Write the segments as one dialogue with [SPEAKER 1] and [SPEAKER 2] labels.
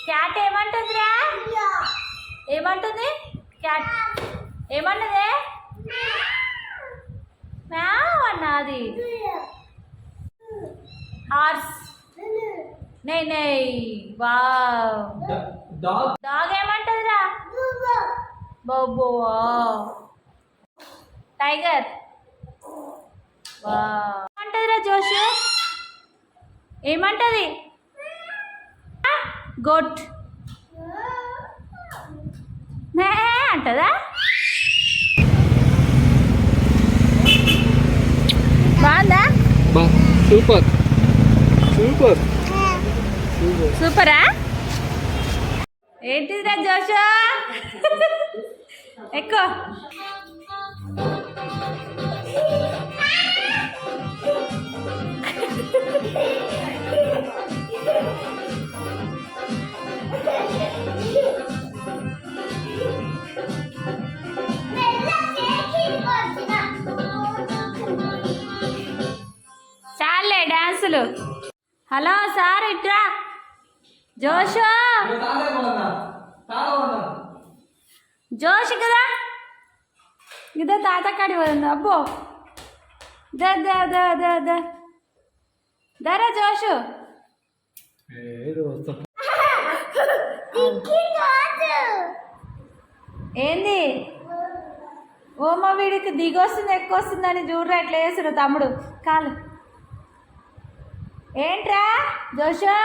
[SPEAKER 1] Cat ఏమంటుందిరా? ఏమంటుంది cat? ఏమన్నదే? మ్యావ్ అన్నది. హార్స్ నై వావ్. డాగ్ ఏమంటుందిరా? బోబో. టైగర్ వావ్ ఏమంటుందిరా జోషు? ఏమంటది? గోట్ మే అంటదా? బాగుందా?
[SPEAKER 2] సూపర్ సూపర్
[SPEAKER 1] సూపరా? ఏంటిదిరా జోషు? ఎక్కువ చాలే డాన్సులు. హలో సార్ ఇట్రా. జోషు జోష్ కదా ఇదో తాత కాడి పోతుంది. అబ్బో దరా జోషు. ఏంది ఓమో వీడికి దిగొస్తుంది ఎక్కువ వస్తుందని చూడరా ఎట్లా వేసారు తమ్ముడు కాలు. ఏంట్రా జోషు?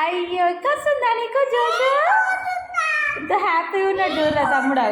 [SPEAKER 1] అయ్యో ఎక్కువ వస్తుందా నీకు జోషు? ఇంత హ్యాపీగా ఉన్నాడు చూడరా తమ్ముడు.